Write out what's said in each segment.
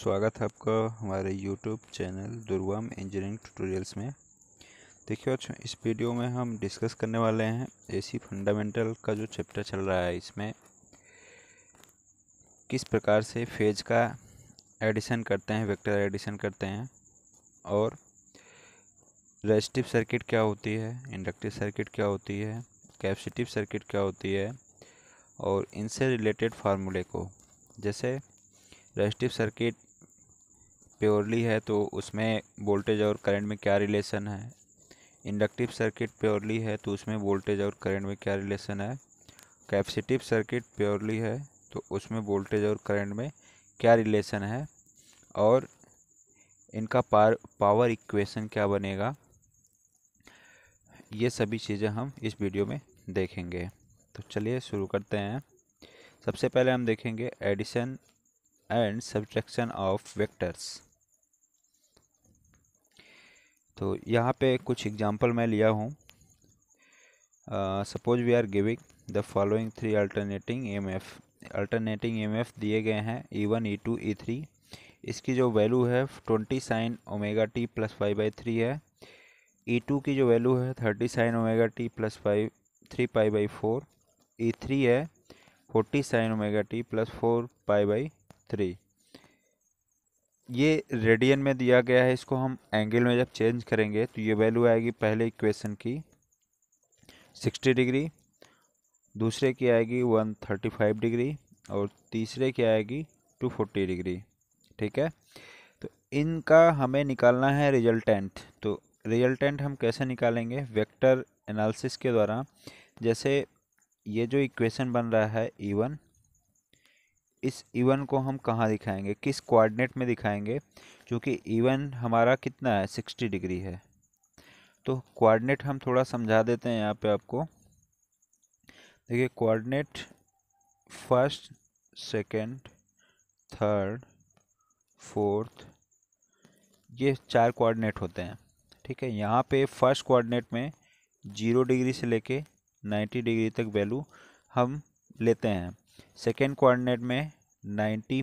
स्वागत है आपका हमारे YouTube चैनल दुर्वाम इंजीनियरिंग ट्यूटोरियल्स में। देखिए बच्चों, इस वीडियो में हम डिस्कस करने वाले हैं एसी फंडामेंटल का जो चैप्टर चल रहा है, इसमें किस प्रकार से फेज का एडिशन करते हैं, वेक्टर एडिशन करते हैं, और रेजिस्टिव सर्किट क्या होती है, इंडक्टिव सर्किट क्या होती है, कैपेसिटिव सर्किट क्या होती है, और इनसे रिलेटेड फार्मूले को, जैसे रेजिस्टिव सर्किट प्योरली है तो उसमें वोल्टेज और करंट में क्या रिलेशन है, इंडक्टिव सर्किट प्योरली है तो उसमें वोल्टेज और करंट में क्या रिलेशन है, कैपेसिटिव सर्किट प्योरली है तो उसमें वोल्टेज और करंट में क्या रिलेशन है, और इनका पावर इक्वेशन क्या बनेगा, ये सभी चीज़ें हम इस वीडियो में देखेंगे। तो चलिए शुरू करते हैं। सबसे पहले हम देखेंगे addition and subtraction of vectors. तो यहाँ पे कुछ एग्जांपल मैं लिया हूँ। Suppose we are giving the following three alternating EMF दिए गए हैं E1, E2, E3। इसकी जो वैल्यू है 20 साइन ओमेगा टी प्लस 5/3 है। E2 की जो वैल्यू है 30 sign omega T plus 3π/4। E3 है 40 साइन ओमेगा टी प्लस 4π/3। ये रेडियन में दिया गया है। इसको हम एंगल में जब चेंज करेंगे तो ये वैल्यू आएगी पहले इक्वेशन की 60 डिग्री, दूसरे की आएगी 135 डिग्री, और तीसरे की आएगी 240 डिग्री। ठीक है, तो इनका हमें निकालना है रिजल्टेंट। तो रिजल्टेंट हम कैसे निकालेंगे? वेक्टर एनालिसिस के द्वारा। जैसे ये जो इक्वेशन बन रहा है E1, इस E1 को हम कहाँ दिखाएंगे, किस कोऑर्डिनेट में दिखाएंगे? क्योंकि E1 हमारा कितना है, 60 डिग्री है। तो कोऑर्डिनेट हम थोड़ा समझा देते हैं यहाँ पे आपको। देखिए, coordinate first, second, third, fourth, ये 4 कोऑर्डिनेट होते हैं। ठीक है, यहाँ पे फर्स्ट कोऑर्डिनेट में 0 डिग्री से लेके 90 डिग्री तक वैल्यू हम लेते हैं। सेकेंड कोऑर्डिनेट में 90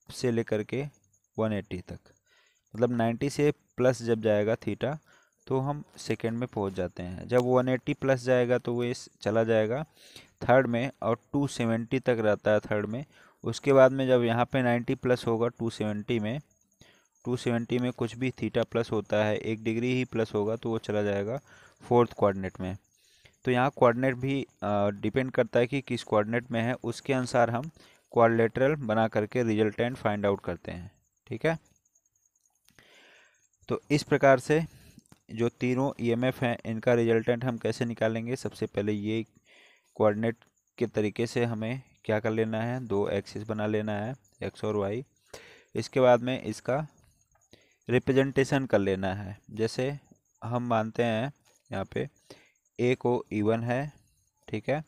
से लेकर के 180 तक, मतलब 90 से प्लस जब जाएगा थीटा तो हम सेकेंड में पहुंच जाते हैं। जब 180 प्लस जाएगा तो वो चला जाएगा थर्ड में, और 270 तक रहता है थर्ड में। उसके बाद में जब यहाँ पे 90 प्लस होगा 270 में कुछ भी थीटा प्लस होता है, 1 डिग्री ही प्लस होगा तो वो चला जाएगा फोर्थ कोऑर्डिनेट में। तो यहाँ कोऑर्डिनेट भी डिपेंड करता है कि किस कोऑर्डिनेट में है, उसके अनुसार हम क्वाड्रिलेटरल बना करके रिजल्टेंट फाइंड आउट करते हैं। ठीक है, तो इस प्रकार से जो तीनों EMF हैं इनका रिजल्टेंट हम कैसे निकालेंगे? सबसे पहले ये कोऑर्डिनेट के तरीके से हमें क्या कर लेना है, 2 एक्सिस बना लेना है, X और Y। इसके बाद में इसका रिप्रेजेंटेशन कर लेना है। जैसे हम मानते हैं यहाँ पे A को E1 है, ठीक है,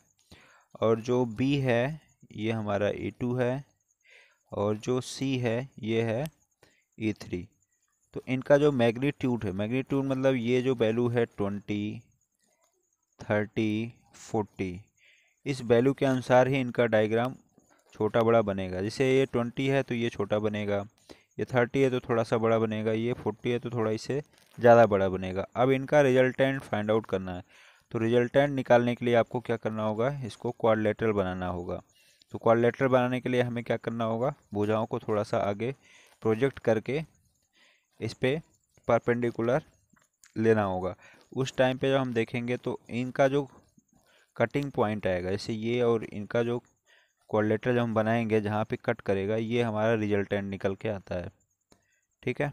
और जो B है ये हमारा E2 है, और जो C है ये है E3। तो इनका जो मैग्नीट्यूड है, मैग्नीट्यूड मतलब ये जो वैल्यू है 20, 30, 40, इस वैल्यू के अनुसार ही इनका डायग्राम छोटा बड़ा बनेगा। जैसे ये 20 है तो ये छोटा बनेगा, ये 30 है तो थोड़ा सा बड़ा बनेगा, ये 40 है तो थोड़ा इससे ज़्यादा बड़ा बनेगा। अब इनका रिजल्टेंट फाइंड आउट करना है। तो रिजल्टेंट निकालने के लिए आपको क्या करना होगा, इसको क्वाड्रिलेटरल बनाना होगा। तो क्वाड्रिलेटरल बनाने के लिए हमें क्या करना होगा, भुजाओं को थोड़ा सा आगे प्रोजेक्ट करके इस पे परपेंडिकुलर लेना होगा। उस टाइम पे जब हम देखेंगे तो इनका जो कटिंग पॉइंट आएगा, जैसे ये और इनका जो क्वाड्रिलेटरल जब हम बनाएंगे जहाँ पे कट करेगा, ये हमारा रिजल्टेंट निकल के आता है। ठीक है,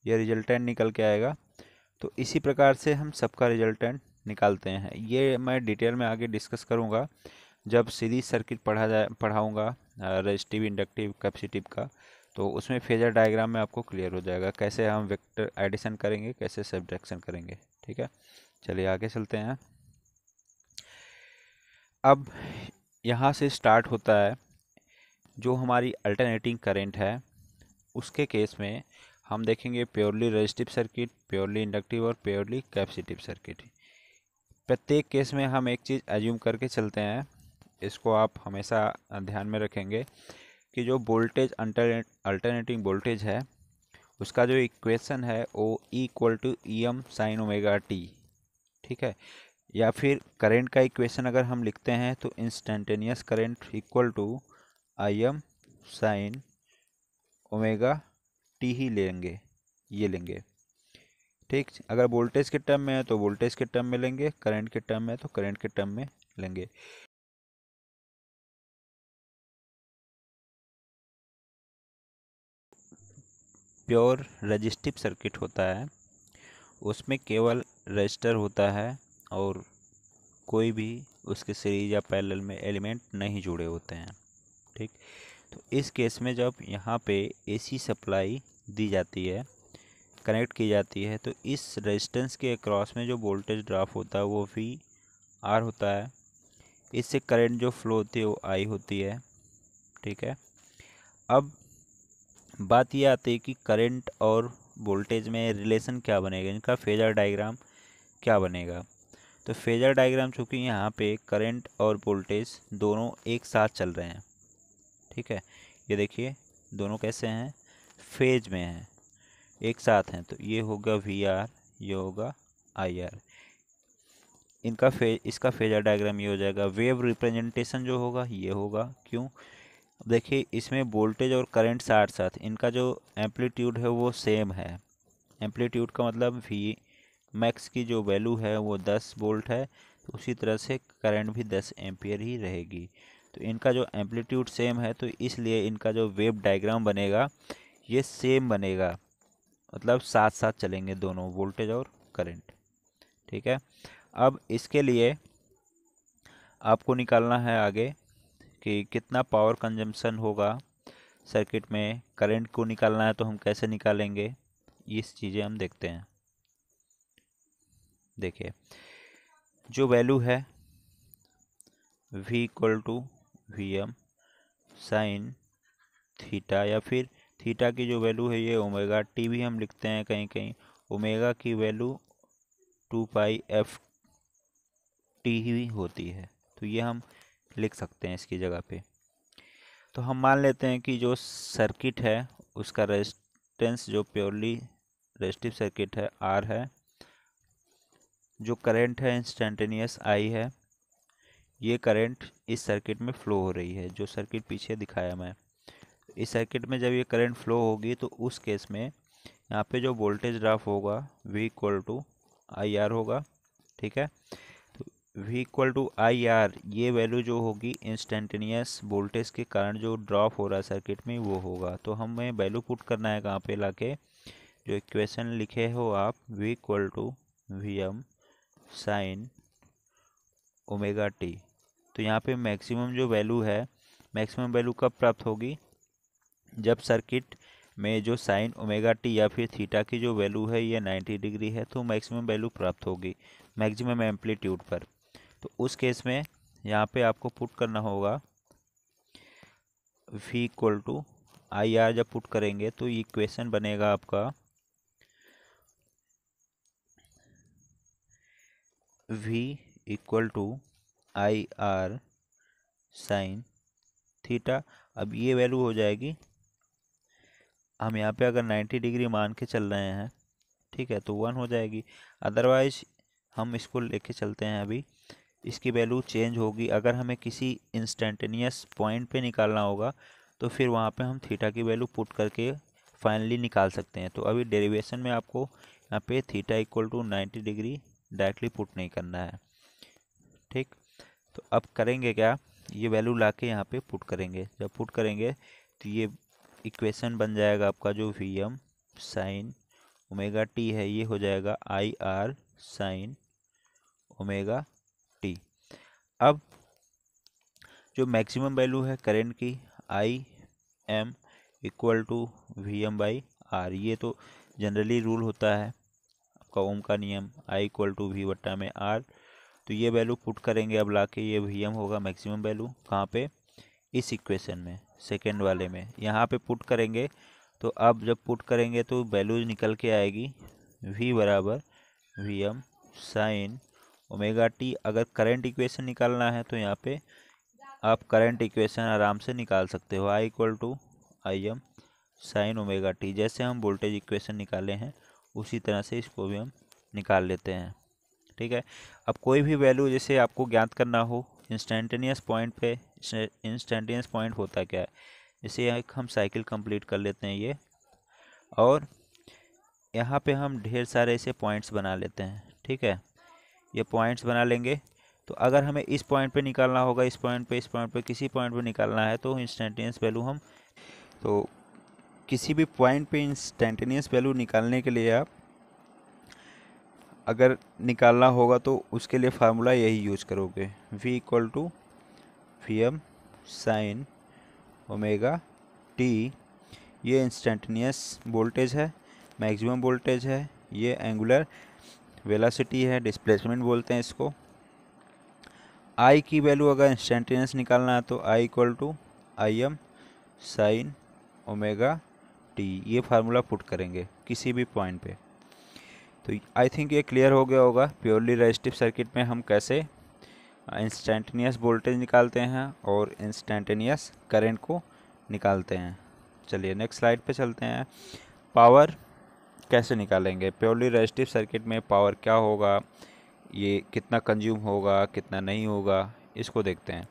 ये रिजल्टेंट निकल के आएगा। तो इसी प्रकार से हम सबका रिजल्टेंट निकालते हैं। ये मैं डिटेल में आगे डिस्कस करूँगा जब सीरीज सर्किट पढ़ाऊँगा रेजिस्टिव, इंडक्टिव, कैपेसिटिव का। तो उसमें फेजर डायग्राम में आपको क्लियर हो जाएगा कैसे हम वेक्टर एडिशन करेंगे, कैसे सब्ट्रैक्शन करेंगे। ठीक है, चलिए आगे चलते हैं। अब यहाँ से स्टार्ट होता है जो हमारी अल्टरनेटिंग करंट है, उसके केस में हम देखेंगे purely resistive circuit, purely inductive और प्योरली कैपेसिटिव सर्किट। प्रत्येक केस में हम एक चीज़ एज्यूम करके चलते हैं, इसको आप हमेशा ध्यान में रखेंगे। कि जो वोल्टेज अल्टरनेटिंग वोल्टेज है उसका जो इक्वेशन है वो E=em sin ओमेगा टी, ठीक है। या फिर करंट का इक्वेशन अगर हम लिखते हैं तो instantaneous current equal to Im sin omega t ही लेंगे, ये लेंगे, ठीक। अगर वोल्टेज के टर्म में है तो वोल्टेज के टर्म में लेंगे, करंट के टर्म में है तो करंट के टर्म में लेंगे। प्योर रजिस्टिव सर्किट होता है, उसमें केवल रजिस्टर होता है और कोई भी उसके सीरीज या पैरेलल में एलिमेंट नहीं जुड़े होते हैं, ठीक। तो इस केस में जब यहाँ पे एसी सप्लाई दी जाती है, कनेक्ट की जाती है, तो इस रेजिस्टेंस के अक्रॉस में जो वोल्टेज ड्रॉप होता है वो वी आर होता है। इससे करंट जो फ्लो होती है वो आई होती है, ठीक है। अब बात ये आती है कि करंट और वोल्टेज में रिलेशन क्या बनेगा, इनका फेजर डायग्राम क्या बनेगा। तो फेजर डायग्राम चूँकि यहाँ पे करंट और वोल्टेज दोनों एक साथ चल रहे हैं, ठीक है। ये देखिए दोनों कैसे हैं, फेज में हैं, एक साथ हैं, तो ये होगा वी आर, ये होगा आई आर। इसका फेजर डायग्राम ये हो जाएगा। वेव रिप्रेजेंटेशन जो होगा ये होगा, क्यों, देखिए इसमें वोल्टेज और करंट साथ साथ, इनका जो एम्पलीट्यूड है वो सेम है। एम्पलीट्यूड का मतलब वी मैक्स की जो वैल्यू है वो 10 वोल्ट है, तो उसी तरह से करंट भी 10 एम्पियर ही रहेगी। तो इनका जो एम्पलीट्यूड सेम है तो इसलिए इनका जो वेव डायग्राम बनेगा ये सेम बनेगा, मतलब साथ साथ चलेंगे दोनों वोल्टेज और करंट, ठीक है। अब इसके लिए आपको निकालना है आगे कि कितना पावर कंजम्पशन होगा सर्किट में। करंट को निकालना है तो हम कैसे निकालेंगे, इस चीज़ें हम देखते हैं। देखिए जो वैल्यू है V=Vm साइन थीटा, या फिर थीटा की जो वैल्यू है ये ओमेगा टी भी हम लिखते हैं कहीं कहीं, ओमेगा की वैल्यू 2πf टी ही होती है, तो ये हम लिख सकते हैं इसकी जगह पे। तो हम मान लेते हैं कि जो सर्किट है उसका रेजिस्टेंस जो प्योरली रेजिस्टिव सर्किट है आर है, जो करंट है इंस्टेंटेनियस आई है, ये करंट इस सर्किट में फ़्लो हो रही है, जो सर्किट पीछे दिखाया मैं। इस सर्किट में जब ये करंट फ्लो होगी तो उस केस में यहाँ पे जो वोल्टेज ड्रॉप होगा V=IR होगा, ठीक है। तो V=IR ये वैल्यू जो होगी इंस्टेंटेनियस वोल्टेज के कारण जो ड्रॉप हो रहा है सर्किट में वो होगा। तो हमें वैल्यू पुट करना है कहाँ पे लाके, जो इक्वेशन लिखे हो आप V=Vm साइन ओमेगा टी। तो यहाँ पे मैक्सिमम जो वैल्यू है, मैक्सिमम वैल्यू कब प्राप्त होगी, जब सर्किट में जो साइन ओमेगा टी या फिर थीटा की जो वैल्यू है ये 90 डिग्री है, तो मैक्सिमम वैल्यू प्राप्त होगी मैक्सिमम एम्पलीट्यूड पर। तो उस केस में यहाँ पे आपको पुट करना होगा V=IR। जब पुट करेंगे तो ये इक्वेशन बनेगा आपका V=IR साइन थीटा। अब ये वैल्यू हो जाएगी, हम यहाँ पे अगर 90 डिग्री मान के चल रहे हैं, ठीक है, तो 1 हो जाएगी। अदरवाइज हम इसको लेके चलते हैं, अभी इसकी वैल्यू चेंज होगी। अगर हमें किसी इंस्टेंटेनियस पॉइंट पे निकालना होगा तो फिर वहाँ पे हम थीटा की वैल्यू पुट करके फाइनली निकाल सकते हैं। तो अभी डेरिवेशन में आपको यहाँ पे θ=90 डिग्री डायरेक्टली पुट नहीं करना है, ठीक। तो अब करेंगे क्या, ये वैल्यू ला के यहाँ पे पुट करेंगे। जब पुट करेंगे तो ये इक्वेशन बन जाएगा आपका जो Vm साइन ओमेगा टी है, ये हो जाएगा IR साइन ओमेगा टी। अब जो मैक्सिमम वैल्यू है करंट की IM =Vm/R, ये तो जनरली रूल होता है आपका ओम का नियम, I=V/R। तो ये वैल्यू पुट करेंगे अब लाके, ये Vm होगा मैक्सिमम वैल्यू कहाँ पे, इस इक्वेशन में सेकेंड वाले में यहाँ पे पुट करेंगे। तो अब जब पुट करेंगे तो वैल्यू निकल के आएगी V=Vm साइन ओमेगा टी। अगर करंट इक्वेशन निकालना है तो यहाँ पे आप करंट इक्वेशन आराम से निकाल सकते हो। I equal to I M sine omega T. जैसे हम वोल्टेज इक्वेशन निकाले हैं उसी तरह से इसको भी हम निकाल लेते हैं। ठीक है। अब कोई भी वैल्यू जैसे आपको ज्ञात करना हो इंस्टेंटेनियस पॉइंट पे, इंस्टेंटेनियस पॉइंट होता क्या है, जैसे एक हम साइकिल कंप्लीट कर लेते हैं ये, और यहाँ पे हम ढेर सारे ऐसे पॉइंट्स बना लेते हैं। ठीक है, ये पॉइंट्स बना लेंगे। तो अगर हमें इस पॉइंट पे निकालना होगा, इस पॉइंट पे, इस पॉइंट पे, किसी पॉइंट पे निकालना है तो इंस्टेंटेनियस वैल्यू हम, तो किसी भी पॉइंट पे इंस्टेंटेनियस वैल्यू निकालने के लिए आप अगर निकालना होगा तो उसके लिए फार्मूला यही यूज करोगे, v equal to V M sine omega T. ये इंस्टेंटेनियस वोल्टेज है, मैक्सिमम वोल्टेज है, ये एंगुलर वेलोसिटी है, डिस्प्लेसमेंट बोलते हैं इसको। I की वैल्यू अगर इंस्टेंटेनियस निकालना है तो I equal to I M sine omega T. ये फार्मूला पुट करेंगे किसी भी पॉइंट पे। तो आई थिंक ये क्लियर हो गया होगा प्योरली रेजिस्टिव सर्किट में हम कैसे इंस्टेंटेनियस वोल्टेज निकालते हैं और इंस्टेंटेनियस करंट को निकालते हैं। चलिए नेक्स्ट स्लाइड पे चलते हैं। पावर कैसे निकालेंगे प्योरली रेजिस्टिव सर्किट में, पावर क्या होगा, ये कितना कंज्यूम होगा, कितना नहीं होगा, इसको देखते हैं।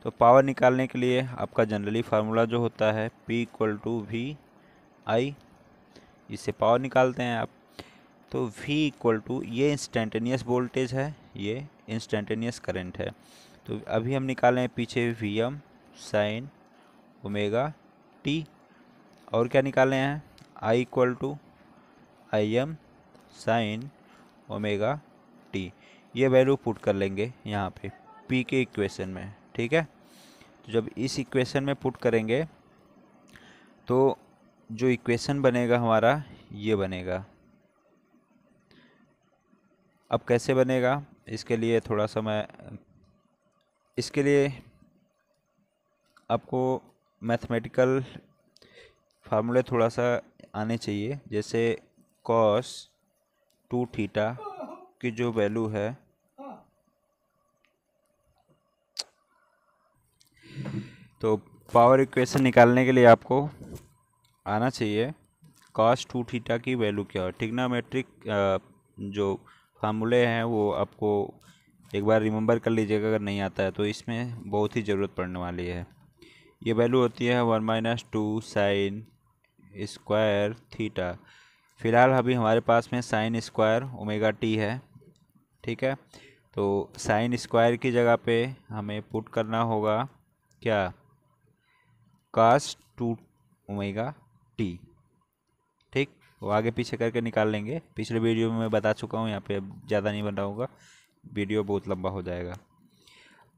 तो पावर निकालने के लिए आपका जनरली फार्मूला जो होता है P इक्वल टू वी आई, इससे पावर निकालते हैं आप। तो V इक्वल टू, ये इंस्टेंटेनियस वोल्टेज है, ये इंस्टेंटेनियस करंट है। तो अभी हम निकालें पीछे V M sine omega T, और क्या निकाले हैं I equal to I M sine omega T. ये वैल्यू पुट कर लेंगे यहाँ पे P के इक्वेशन में। ठीक है, तो जब इस इक्वेशन में पुट करेंगे तो जो इक्वेशन बनेगा हमारा ये बनेगा। अब कैसे बनेगा, इसके लिए थोड़ा सा मैं, इसके लिए आपको मैथमेटिकल फार्मूले थोड़ा सा आने चाहिए। जैसे कॉस 2 थीटा की जो वैल्यू है, तो पावर इक्वेशन निकालने के लिए आपको आना चाहिए कॉस 2 थीटा की वैल्यू क्या है। ट्रिग्नोमेट्रिक जो फार्मूले हैं वो आपको एक बार रिमेंबर कर लीजिएगा, अगर नहीं आता है तो इसमें बहुत ही ज़रूरत पड़ने वाली है। ये वैल्यू होती है 1-2 साइन स्क्वायर थीटा। फिलहाल अभी हमारे पास में साइन स्क्वायर ओमेगा टी है। ठीक है, तो साइन स्क्वायर की जगह पे हमें पुट करना होगा क्या, कॉस 2 ओमेगा टी। ठीक, वो आगे पीछे करके निकाल लेंगे, पिछले वीडियो में मैं बता चुका हूँ, यहाँ पे अब ज़्यादा नहीं बनाऊँगा, वीडियो बहुत लंबा हो जाएगा।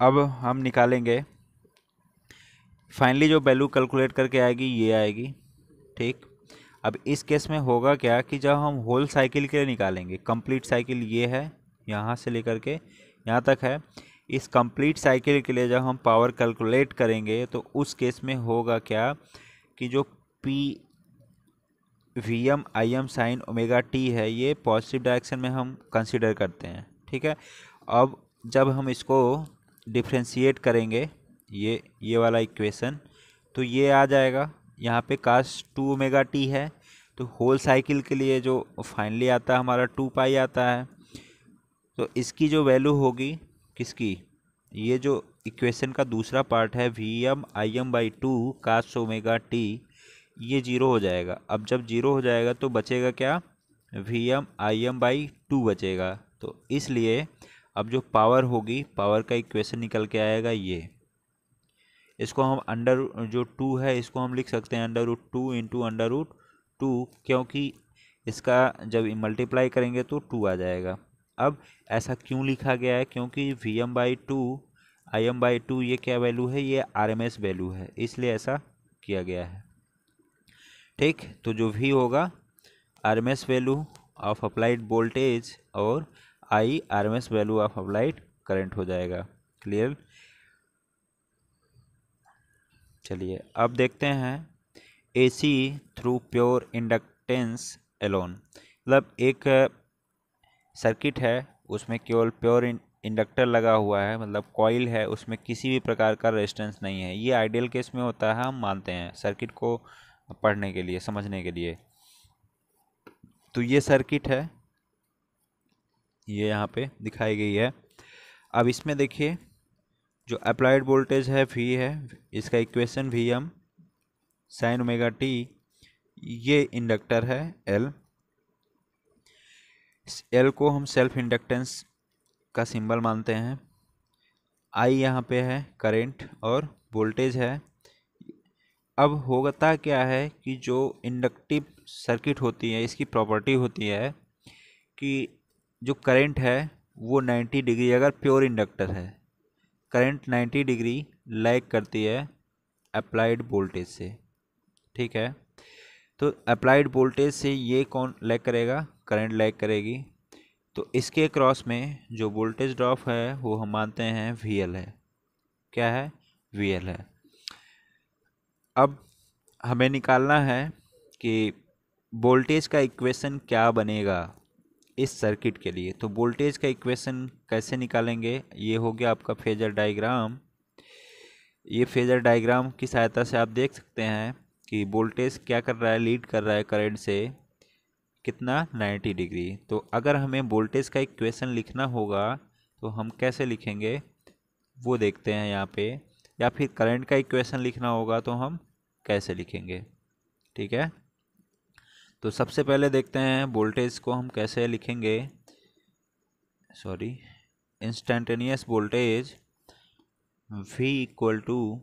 अब हम निकालेंगे, फाइनली जो वैल्यू कैलकुलेट करके आएगी ये आएगी। ठीक, अब इस केस में होगा क्या कि जब हम होल साइकिल के लिए निकालेंगे, कंप्लीट साइकिल ये है, यहाँ से लेकर के यहाँ तक है, इस कंप्लीट साइकिल के लिए जब हम पावर कैलकुलेट करेंगे तो उस केस में होगा क्या कि जो P V M I M sine omega T है ये पॉजिटिव डायरेक्शन में हम कंसीडर करते हैं। ठीक है, अब जब हम इसको डिफ्रेंशिएट करेंगे ये वाला इक्वेशन, तो ये आ जाएगा यहाँ पे cos 2 ओमेगा टी है, तो होल साइकिल के लिए जो फाइनली आता है हमारा 2 पाई आता है। तो इसकी जो वैल्यू होगी किसकी, ये जो इक्वेशन का दूसरा पार्ट है V M I M by 2 cos omega T, ये जीरो हो जाएगा। अब जब जीरो हो जाएगा तो बचेगा क्या, V M I M by 2 बचेगा। तो इसलिए अब जो पावर होगी, पावर का इक्वेशन निकल के आएगा ये, इसको हम अंडर जो 2 है इसको हम लिख सकते हैं √2 इंटू √2, क्योंकि इसका जब मल्टीप्लाई करेंगे तो 2 आ जाएगा। अब ऐसा क्यों लिखा गया है, क्योंकि V M by 2 I M by 2 ये क्या वैल्यू है, ये आर एम एस वैल्यू है, इसलिए ऐसा किया गया है। ठीक, तो जो V होगा R M S value of applied voltage और I R M S value of applied current हो जाएगा। क्लियर। चलिए अब देखते हैं AC through pure inductance alone, मतलब एक सर्किट है उसमें केवल प्योर इंडक्टर लगा हुआ है, मतलब कॉइल है, उसमें किसी भी प्रकार का रेजिस्टेंस नहीं है। ये आइडियल केस में होता है, हम मानते हैं सर्किट को पढ़ने के लिए, समझने के लिए। तो ये सर्किट है, ये यहाँ पे दिखाई गई है। अब इसमें देखिए जो अप्लाइड वोल्टेज है V है, इसका equation Vm sin omega t, ये इंडक्टर है L। L को हम सेल्फ इंडक्टेंस का सिंबल मानते हैं। I यहाँ पे है करंट और वोल्टेज है। अब होता क्या है कि जो इंडक्टिव सर्किट होती है, इसकी प्रॉपर्टी होती है कि जो करंट है वो 90 डिग्री, अगर प्योर इंडक्टर है, करंट 90 डिग्री लैग करती है अप्लाइड वोल्टेज से। ठीक है, तो अप्लाइड वोल्टेज से ये कौन लैग करेगा? करंट लैग करेगी। तो इसके क्रॉस में जो वोल्टेज ड्रॉप है वो हम मानते हैं VL है। क्या है? VL है। अब हमें निकालना है कि वोल्टेज का इक्वेशन क्या बनेगा इस सर्किट के लिए। तो वोल्टेज का इक्वेशन कैसे निकालेंगे? ये हो गया आपका फेजर डायग्राम। ये फेजर डायग्राम की सहायता से आप देख सकते हैं कि वोल्टेज क्या कर रहा है, लीड कर रहा है करंट से कितना, 90 डिग्री। तो अगर हमें वोल्टेज का इक्वेशन लिखना होगा तो हम कैसे लिखेंगे वो देखते हैं यहाँ पे, या फिर करंट का इक्वेशन लिखना होगा तो हम कैसे लिखेंगे। ठीक है, तो सबसे पहले देखते हैं वोल्टेज को हम कैसे लिखेंगे। Instantaneous voltage V equal to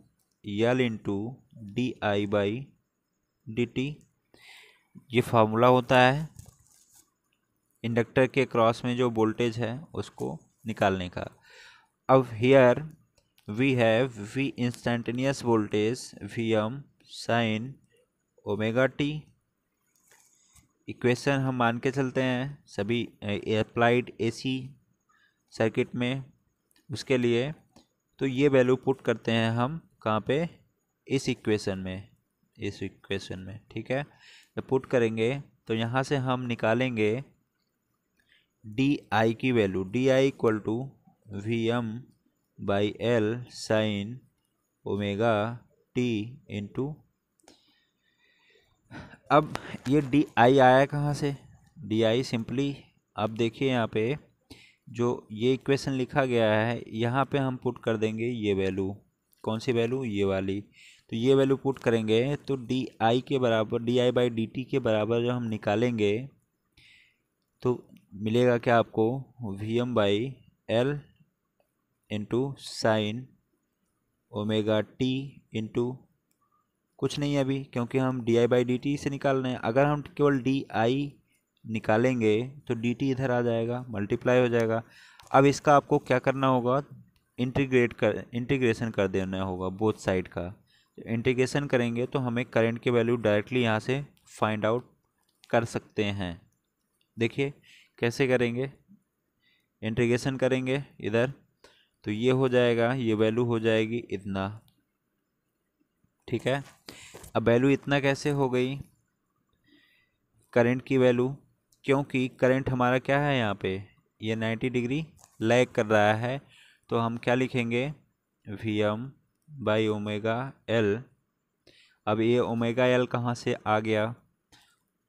L into DI/dt, ये फार्मूला होता है इंडक्टर के क्रॉस में जो वोल्टेज है उसको निकालने का। अब here we have V instantaneous voltage Vm sine omega t। Equation हम मान के चलते हैं सभी अप्लाइड AC सर्किट में, उसके लिए तो ये वैल्यू पुट करते हैं हम कहाँ पे, इस इक्वेशन में, ठीक है। जब पुट करेंगे तो यहाँ से हम निकालेंगे DI की value, DI equal to Vm/L sine omega t into, अब ये DI आया कहाँ से? DI सिंपली आप देखिए यहाँ पे जो ये इक्वेशन लिखा गया है यहाँ पे हम पुट कर देंगे ये वैल्यू। कौन सी वैल्यू? ये वाली। तो ये वैल्यू पुट करेंगे तो DI के बराबर, DI/dt के बराबर जो हम निकालेंगे तो मिलेगा क्या आपको, Vm/L into sine omega t into कुछ नहीं अभी, क्योंकि हम DI/dt से निकाल रहे हैं। अगर हम केवल DI निकालेंगे तो dt इधर आ जाएगा, मल्टीप्लाई हो जाएगा। अब इसका आपको क्या करना होगा, इंटीग्रेशन कर देना होगा बोथ साइड का। इंटीग्रेशन करेंगे तो हमें करंट की वैल्यू डायरेक्टली यहाँ से फाइंड आउट कर सकते हैं। देखिए कैसे करेंगे, इंटीग्रेशन करेंगे इधर तो ये हो जाएगा, ये वैल्यू हो जाएगी इतना। ठीक है, अब वैल्यू इतना कैसे हो गई करंट की वैल्यू, क्योंकि करंट हमारा क्या है यहाँ पे, ये 90 डिग्री लैग कर रहा है। तो हम क्या लिखेंगे, Vm/ओमेगा L। अब ये ओमेगा L कहाँ से आ गया,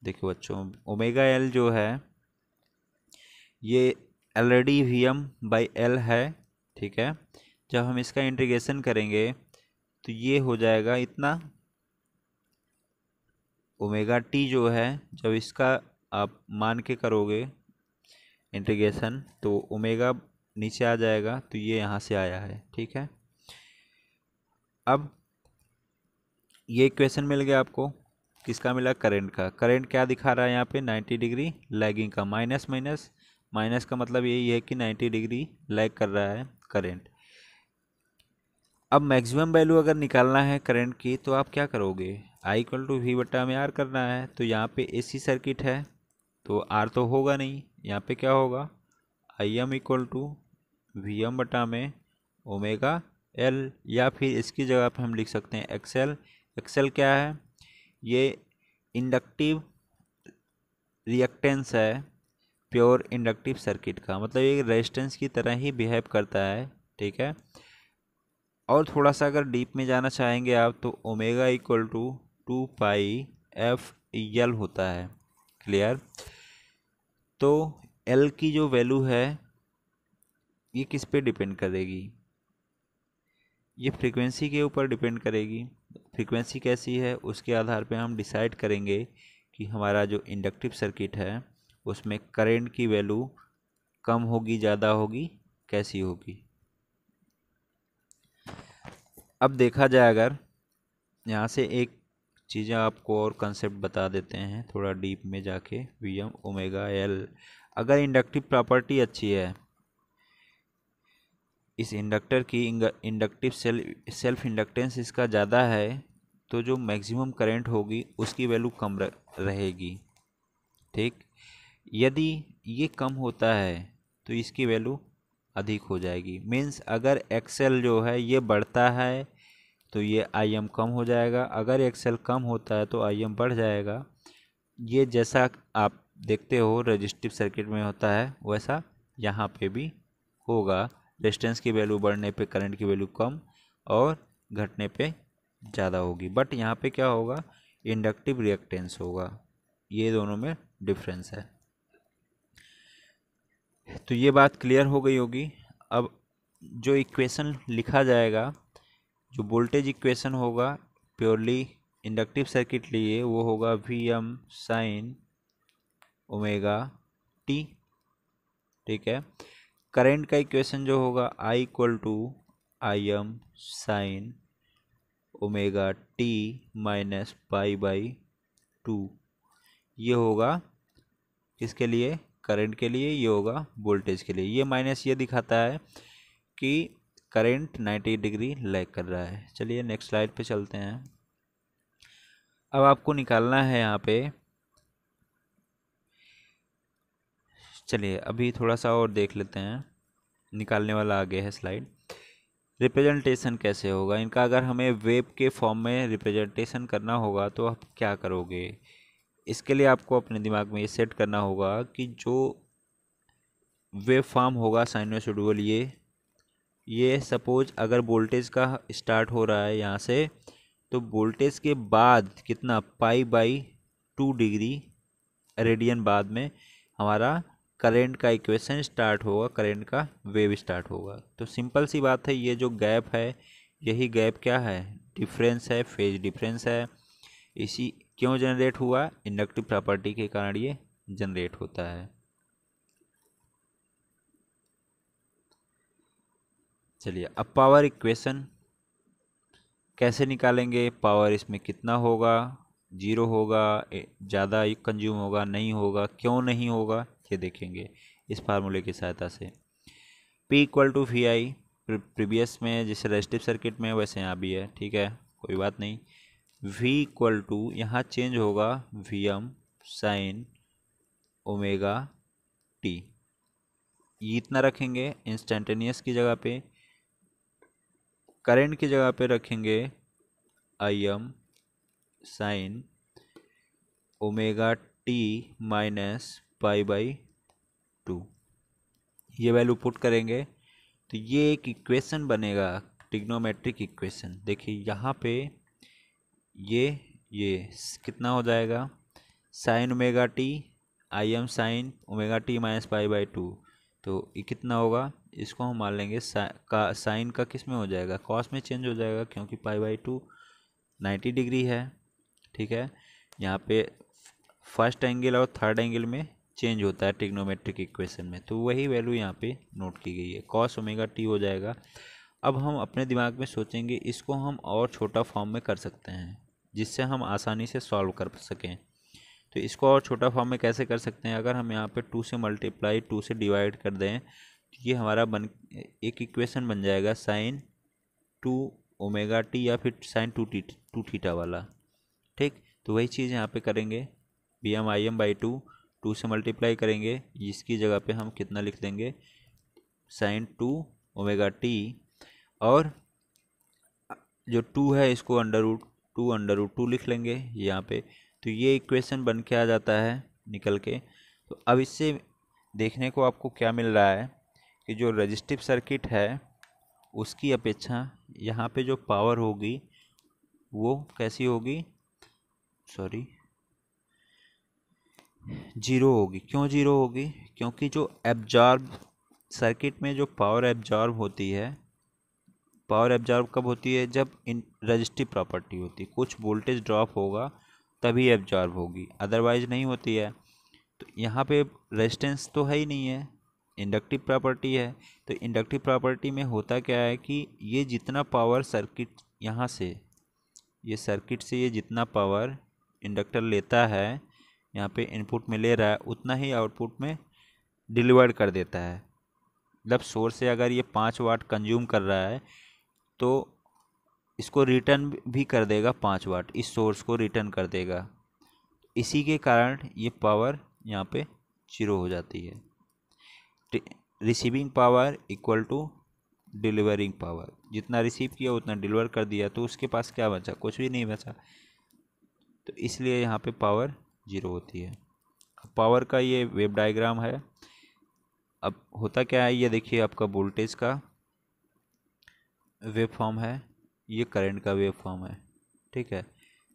देखो बच्चों ओमेगा L जो है ये ऑलरेडी Vm/L है। ठीक है, जब हम इसका इंटीग्रेशन करेंगे तो ये हो जाएगा इतना, ओमेगा t जो है जब इसका आप मान के करोगे इंटीग्रेशन तो ओमेगा नीचे आ जाएगा, तो ये यहाँ से आया है। ठीक है, अब ये इक्वेशन मिल गया आपको, किसका मिला, करंट का। करंट क्या दिखा रहा है यहाँ पे, 90 डिग्री लैगिंग का, माइनस माइनस माइनस का मतलब यही है कि 90 डिग्री लैग कर रहा है करंट। अब मैक्सिमम वैल्यू अगर निकालना है करंट की तो आप क्या करोगे, I इक्वल टू V/R करना है। तो यहाँ पे AC सर्किट है तो R तो होगा नहीं, यहाँ पे क्या होगा, Im इक्वल टू Vm/ओमेगा L, या फिर इसकी जगह पे हम लिख सकते हैं XL। XL क्या है, ये इंडक्टिव रिएक्टेंस है प्योर इंडक्टिव सर्किट का, मतलब ये रेजिस्टेंस की तरह ही बिहेव करता है, ठीक है। और थोड़ा सा अगर डीप में जाना चाहेंगे आप तो omega equal to 2 pi F L होता है। क्लियर। तो एल की जो वैल्यू है ये किस पे डिपेंड करेगी, ये फ्रीक्वेंसी के ऊपर डिपेंड करेगी। फ्रीक्वेंसी कैसी है उसके आधार पे हम डिसाइड करेंगे कि हमारा जो इंडक्टिव सर्किट है उसमें करंट की वैल्यू कम होगी, ज़्यादा होगी, कैसी होगी। अब देखा जाए, अगर यहाँ से एक चीज़ें आपको और कंसेप्ट बता देते हैं थोड़ा डीप में जाके, वी एम ओमेगा एल। अगर इंडक्टिव प्रॉपर्टी अच्छी है, इस इंडक्टर की इंडक्टिव सेल्फ इंडक्टेंस इसका ज़्यादा है, तो जो मैक्सिमम करंट होगी उसकी वैल्यू कम रहेगी, ठीक। यदि ये कम होता है तो इसकी वैल्यू अधिक हो जाएगी। मीन्स अगर एक्सेल जो है ये बढ़ता है तो ये आई एम कम हो जाएगा, अगर एक्सेल कम होता है तो आई एम बढ़ जाएगा। ये जैसा आप देखते हो रेजिस्टिव सर्किट में होता है वैसा यहाँ पे भी होगा। रेजिस्टेंस की वैल्यू बढ़ने पे करंट की वैल्यू कम और घटने पे ज़्यादा होगी। बट यहाँ पे क्या होगा, इंडक्टिव रिएक्टेंस होगा। ये दोनों में डिफरेंस है। तो ये बात क्लियर हो गई होगी। अब जो इक्वेशन लिखा जाएगा, जो वोल्टेज इक्वेशन होगा प्योरली इंडक्टिव सर्किट लिए, वो होगा V M sine omega t, ठीक है। करंट का इक्वेशन जो होगा I equal to I M sine omega T minus pi by 2। ये होगा किसके लिए, करंट के लिए, ये होगा वोल्टेज के लिए। ये माइनस ये दिखाता है कि करंट 90 डिग्री लैग कर रहा है। चलिए नेक्स्ट स्लाइड पे चलते हैं। अब आपको निकालना है यहाँ पे, चलिए अभी थोड़ा सा और देख लेते हैं, निकालने वाला आगे है स्लाइड। रिप्रेजेंटेशन कैसे होगा इनका, अगर हमें वेव के फॉर्म में रिप्रेजेंटेशन करना होगा तो आप क्या करोगे। इसके लिए आपको अपने दिमाग में ये सेट करना होगा कि जो वेव फॉर्म होगा साइनोसॉइडल, ये सपोज अगर वोल्टेज का स्टार्ट हो रहा है यहाँ से, तो वोल्टेज के बाद कितना पाई/2 डिग्री रेडियन बाद में हमारा करंट का इक्वेशन स्टार्ट होगा, करंट का वेव स्टार्ट होगा। तो सिंपल सी बात है, ये जो गैप है यही गैप क्या है, डिफरेंस है, फेज डिफरेंस है। इसी क्यों जनरेट हुआ, इंडक्टिव प्रॉपर्टी के कारण ये जनरेट होता है। चलिए अब पावर इक्वेशन कैसे निकालेंगे। पावर इसमें कितना होगा, जीरो होगा, ज़्यादा कंज्यूम होगा, नहीं होगा, क्यों नहीं होगा, ये देखेंगे इस फार्मूले की सहायता से। P equal to V I, previous में जैसे रेजिस्टिव सर्किट में वैसे यहाँ भी है, ठीक है, कोई बात नहीं। V इक्वल टू यहाँ चेंज होगा V M sine omega T, ये इतना रखेंगे। इंस्टेंटेनियस की जगह पे, करंट की जगह पे रखेंगे I M sine omega T minus pi. ये वैल्यू पुट करेंगे तो ये एक इक्वेशन बनेगा, ट्रिग्नोमेट्रिक इक्वेशन। देखिए यहाँ पे ये कितना हो जाएगा, sine omega t I M sine omega T minus pi. तो ये कितना होगा, इसको हम मान लेंगे साइन का किस में हो जाएगा, कॉस में चेंज हो जाएगा, क्योंकि पाई/2 90 डिग्री है, ठीक है। यहाँ पे फर्स्ट एंगल और थर्ड एंगल में चेंज होता है ट्रिग्नोमेट्रिक इक्वेशन में, तो वही वैल्यू यहाँ पे नोट की गई है, कॉस ओमेगा टी हो जाएगा। अब हम अपने दिमाग में सोचेंगे इसको हम और छोटा फॉर्म में कर सकते हैं जिससे हम आसानी से सॉल्व कर सकें। तो इसको और छोटा फॉर्म में कैसे कर सकते हैं, अगर हम यहाँ पे 2 से मल्टीप्लाई 2 से डिवाइड कर दें तो ये हमारा एक इक्वेशन बन जाएगा साइन 2 ओमेगा टी या फिर साइन 2 थीटा वाला, ठीक। तो वही चीज़ यहाँ पे करेंगे, B M I M by 2 से मल्टीप्लाई करेंगे, इसकी जगह पे हम कितना लिख देंगे, साइन 2 ओमेगा टी, और जो 2 है इसको अंडर रूट 2 लिख लेंगे यहाँ पे। तो ये इक्वेशन बन के आ जाता है निकल के। तो अब इससे देखने को आपको क्या मिल रहा है कि जो रजिस्टिव सर्किट है उसकी अपेक्षा यहाँ पे जो पावर होगी वो कैसी होगी, सॉरी, जीरो होगी। क्यों जीरो होगी? क्योंकि जो एब्जॉर्ब सर्किट में जो पावर एब्जॉर्ब होती है, पावर एब्जॉर्ब कब होती है? जब इन रजिस्टिव प्रॉपर्टी होती है, कुछ वोल्टेज ड्रॉप होगा तभी एब्जॉर्ब होगी, अदरवाइज नहीं होती है। तो यहाँ पे रेजिस्टेंस तो है ही नहीं है, इंडक्टिव प्रॉपर्टी है। तो इंडक्टिव प्रॉपर्टी में होता क्या है कि ये जितना पावर सर्किट यहाँ से, ये सर्किट से ये जितना पावर इंडक्टर लेता है, यहाँ पे इनपुट में ले रहा है, उतना ही आउटपुट में डिलीवर्ड कर देता है। मतलब सोर्स से अगर ये 5 वाट कंज्यूम कर रहा है तो इसको रिटर्न भी कर देगा 5 वाट, इस सोर्स को रिटर्न कर देगा। इसी के कारण ये पावर यहाँ पे जीरो हो जाती है। Receiving power equal to delivering power, जितना रिसीव किया उतना डिलीवर कर दिया, तो उसके पास क्या बचा? कुछ भी नहीं बचा। तो इसलिए यहाँ पे पावर जीरो होती है। पावर का ये वेव डायग्राम है। अब होता क्या है, ये देखिए आपका वोल्टेज का वेव फॉर्म है, ये करंट का वेव फॉर्म है, ठीक है।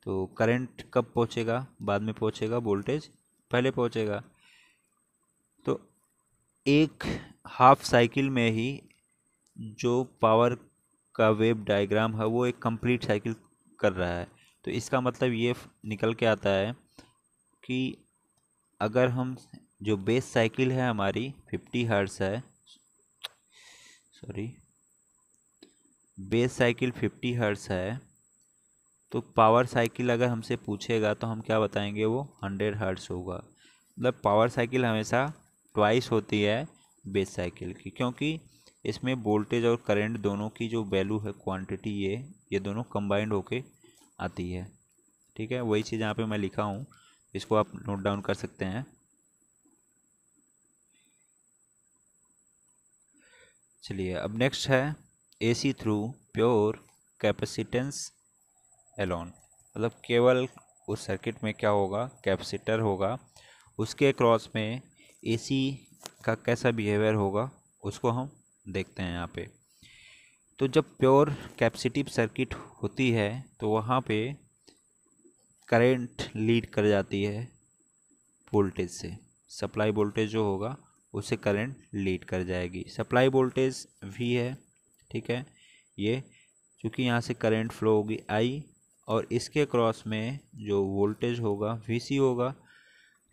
तो करंट कब पहुँचेगा? बाद में पहुँचेगा, वोल्टेज पहले पहुँचेगा। तो एक हाफ साइकिल में ही जो पावर का वेव डायग्राम है वो एक कंप्लीट साइकिल कर रहा है। तो इसका मतलब ये निकल के आता है कि अगर हम, जो बेस साइकिल है हमारी 50 हर्ट्ज है, सॉरी, बेस साइकिल 50 हर्ट्ज है, तो पावर साइकिल अगर हमसे पूछेगा तो हम क्या बताएंगे? वो 100 हर्ट्ज होगा। मतलब पावर साइकिल हमेशा ट्वाइस होती है बेस साइकिल की, क्योंकि इसमें वोल्टेज और करंट दोनों की जो वैल्यू है, क्वांटिटी, ये दोनों कंबाइंड होके आती है, ठीक है। वही चीज़ यहाँ पे मैं लिखा हूँ, इसको आप नोट डाउन कर सकते हैं। चलिए अब नेक्स्ट है AC through pure capacitance alone. मतलब केवल उस सर्किट में क्या होगा? कैपेसिटर होगा, उसके क्रॉस में AC का कैसा बिहेवियर होगा उसको हम देखते हैं यहाँ पे। तो जब प्योर कैपेसिटिव सर्किट होती है तो वहाँ पे करंट लीड कर जाती है वोल्टेज से। सप्लाई वोल्टेज जो होगा उससे करंट लीड कर जाएगी। सप्लाई वोल्टेज V है, ठीक है। ये क्योंकि यहाँ से करंट फ्लो होगी I, और इसके क्रॉस में जो वोल्टेज होगा VC होगा।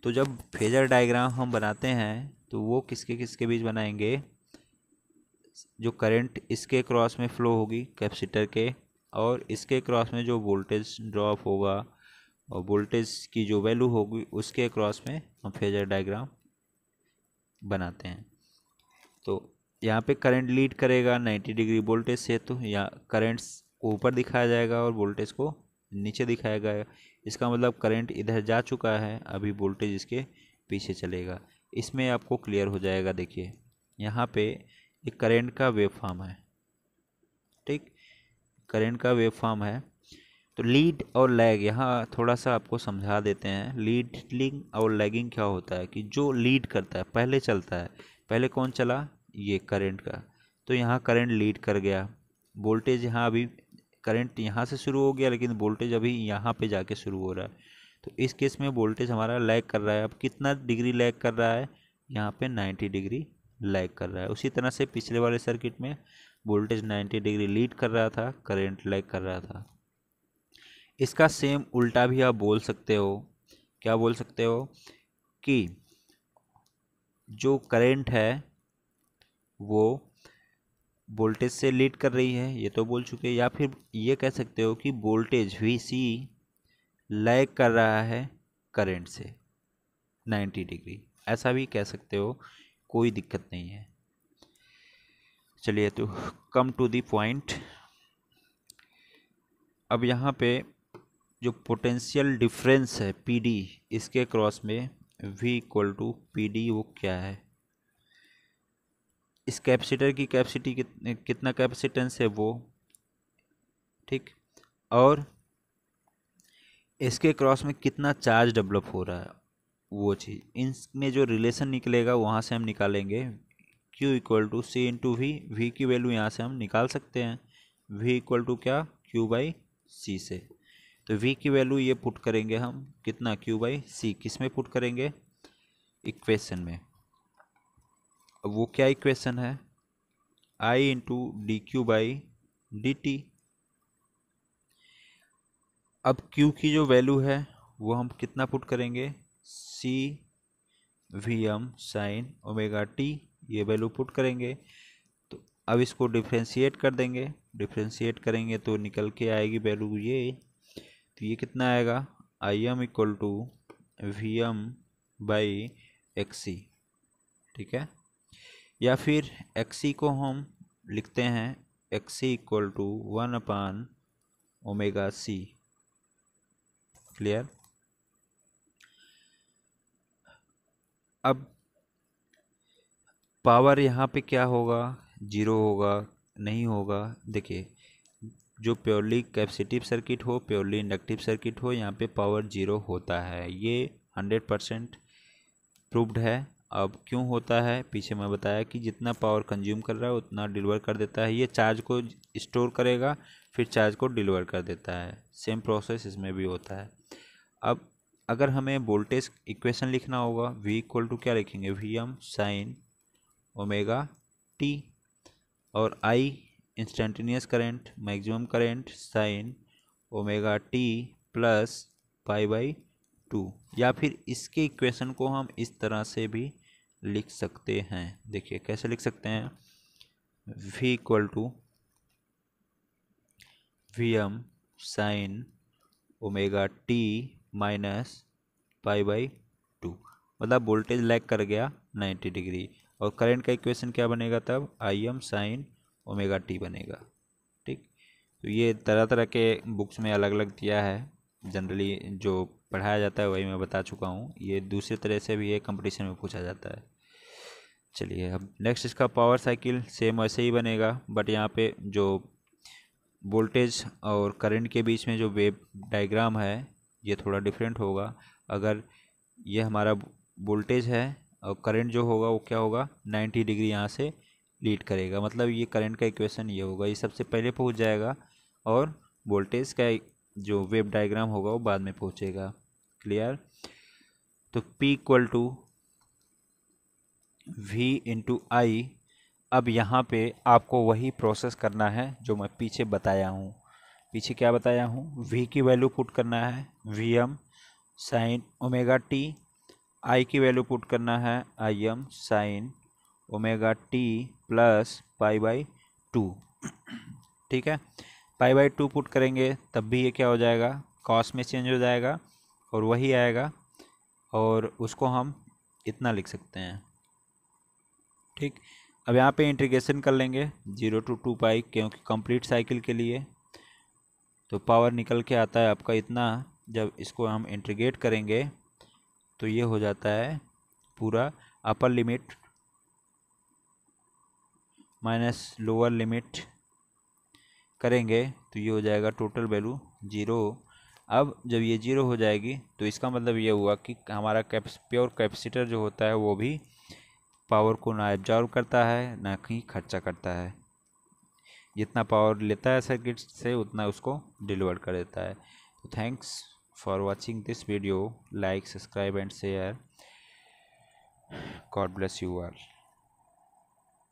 तो जब फेजर डायग्राम हम बनाते हैं तो वो किसके किसके बीच बनाएंगे? जो करंट इसके क्रॉस में फ्लो होगी कैपेसिटर के, और इसके क्रॉस में जो वोल्टेज ड्रॉप होगा और वोल्टेज की जो वैल्यू होगी उसके क्रॉस में हम फेजर डायग्राम बनाते हैं। तो यहाँ पे करंट लीड करेगा 90 डिग्री वोल्टेज से, तो यहाँ करंट को ऊपर दिखाया जाएगा और वोल्टेज को नीचे दिखाया गया। इसका मतलब करंट इधर जा चुका है, अभी वोल्टेज इसके पीछे चलेगा। इसमें आपको क्लियर हो जाएगा। देखिए यहाँ पे एक करंट का वेव फॉर्म है, ठीक, करंट का वेव फॉर्म है। तो लीड और लैग यहाँ थोड़ा सा आपको समझा देते हैं। लीडिंग और लैगिंग क्या होता है कि जो लीड करता है पहले चलता है। पहले कौन चला? ये करंट का। तो यहाँ करंट लीड कर गया, वोल्टेज यहाँ अभी, करंट यहाँ से शुरू हो गया लेकिन वोल्टेज अभी यहाँ पे जाके शुरू हो रहा है। तो इस केस में वोल्टेज हमारा लैग कर रहा है। अब कितना डिग्री लैग कर रहा है? यहाँ पे 90 डिग्री लैग कर रहा है। उसी तरह से पिछले वाले सर्किट में वोल्टेज 90 डिग्री लीड कर रहा था, करंट लैग कर रहा था। इसका सेम उल्टा भी आप बोल सकते हो। क्या बोल सकते हो? कि जो करंट है वो वोल्टेज से लीड कर रही है, ये तो बोल चुके। या फिर ये कह सकते हो कि वोल्टेज VC लैग कर रहा है करंट से 90 डिग्री, ऐसा भी कह सकते हो, कोई दिक्कत नहीं है। चलिए तो कम टू द पॉइंट। अब यहाँ पे जो पोटेंशियल डिफरेंस है PD, इसके क्रॉस में V इक्वल टू PD, वो क्या है? इस कैपेसिटर की कैपेसिटी कितना कैपेसिटेंस है वो, ठीक, और इसके क्रॉस में कितना चार्ज डेवलप हो रहा है, वो चीज़, इनमें जो रिलेशन निकलेगा वहाँ से हम निकालेंगे Q equal to C into V. V की वैल्यू यहाँ से हम निकाल सकते हैं, V इक्वल टू क्या, Q बाई सी से। तो V की वैल्यू ये पुट करेंगे हम, कितना, Q बाई सी। किस में पुट करेंगे, इक्वेशन में। अब वो क्या इक्वेशन है, I into D Q by D T. अब Q की जो वैल्यू है वो हम कितना पुट करेंगे, C V M sine omega T, ये वैल्यू पुट करेंगे। तो अब इसको डिफ्रेंशिएट कर देंगे, डिफ्रेंशिएट करेंगे तो निकल के आएगी वैल्यू ये। तो ये कितना आएगा, I m equal to V M by X C, ठीक है। या फिर एक्स सी को हम लिखते हैं X C equal to 1 omega C. Clear. अब पावर यहाँ पे क्या होगा, जीरो होगा, नहीं होगा। देखिए, जो प्योरली कैपेसिटिव सर्किट हो, प्योरली इंडक्टिव सर्किट हो, यहाँ पे पावर जीरो होता है, ये 100% प्रूव्ड है। अब क्यों होता है, पीछे मैं बताया कि जितना पावर कंज्यूम कर रहा है उतना डिलीवर कर देता है। ये चार्ज को स्टोर करेगा, फिर चार्ज को डिलीवर कर देता है। सेम प्रोसेस इसमें भी होता है। अब अगर हमें वोल्टेज इक्वेशन लिखना होगा, V इक्वल टू क्या लिखेंगे, V M sine omega T, और I instantaneous current, maximum current sine omega T plus pi by 2। या फिर इसके इक्वेशन को हम इस तरह से भी लिख सकते हैं। देखिए कैसे लिख सकते हैं, V equal to V M sine omega T minus pi by 2। मतलब वोल्टेज लैग कर गया 90 डिग्री, और करंट का इक्वेशन क्या बनेगा तब, I am sine omega T बनेगा। ठीक, तो ये तरह तरह के बुक्स में अलग अलग दिया है, जनरली जो पढ़ाया जाता है वही मैं बता चुका हूँ। ये दूसरी तरह से भी ये कंपटीशन में पूछा जाता है। चलिए अब नेक्स्ट, इसका पावर साइकिल सेम वैसे ही बनेगा, बट यहाँ पे जो वोल्टेज और करंट के बीच में जो वेव डायग्राम है ये थोड़ा डिफरेंट होगा। अगर ये हमारा वोल्टेज है और करंट जो होगा वो क्या होगा, 90 डिग्री यहाँ से लीड करेगा, मतलब ये करंट का इक्वेशन ये होगा, ये सबसे पहले पहुँच जाएगा, और वोल्टेज का जो वेव डायग्राम होगा वो बाद में पहुँचेगा। क्लियर। तो P equal to V into I. अब यहाँ पे आपको वही प्रोसेस करना है जो मैं पीछे बताया हूँ। पीछे क्या बताया हूँ, V की वैल्यू पुट करना है V M sine omega T, I की वैल्यू पुट करना है I M sine omega T plus pi by 2। ठीक है, पाई बाई 2 पुट करेंगे तब भी ये क्या हो जाएगा, कॉस में चेंज हो जाएगा और वही आएगा, और उसको हम इतना लिख सकते हैं। ठीक, अब यहाँ पे इंटीग्रेशन कर लेंगे 0 टू 2 पाई, क्योंकि कंप्लीट साइकिल के लिए। तो पावर निकल के आता है आपका इतना। जब इसको हम इंटीग्रेट करेंगे तो ये हो जाता है पूरा upper limit minus lower limit करेंगे तो ये हो जाएगा टोटल वैल्यू 0। अब जब ये 0 हो जाएगी तो इसका मतलब ये हुआ कि हमारा प्योर कैपेसिटर जो होता है वो भी पावर को ना एब्जॉर्व करता है ना कि खर्चा करता है। जितना पावर लेता है सर्किट से उतना उसको डिलीवर कर देता है। तो thanks for watching this video, like, subscribe and share. God bless you all.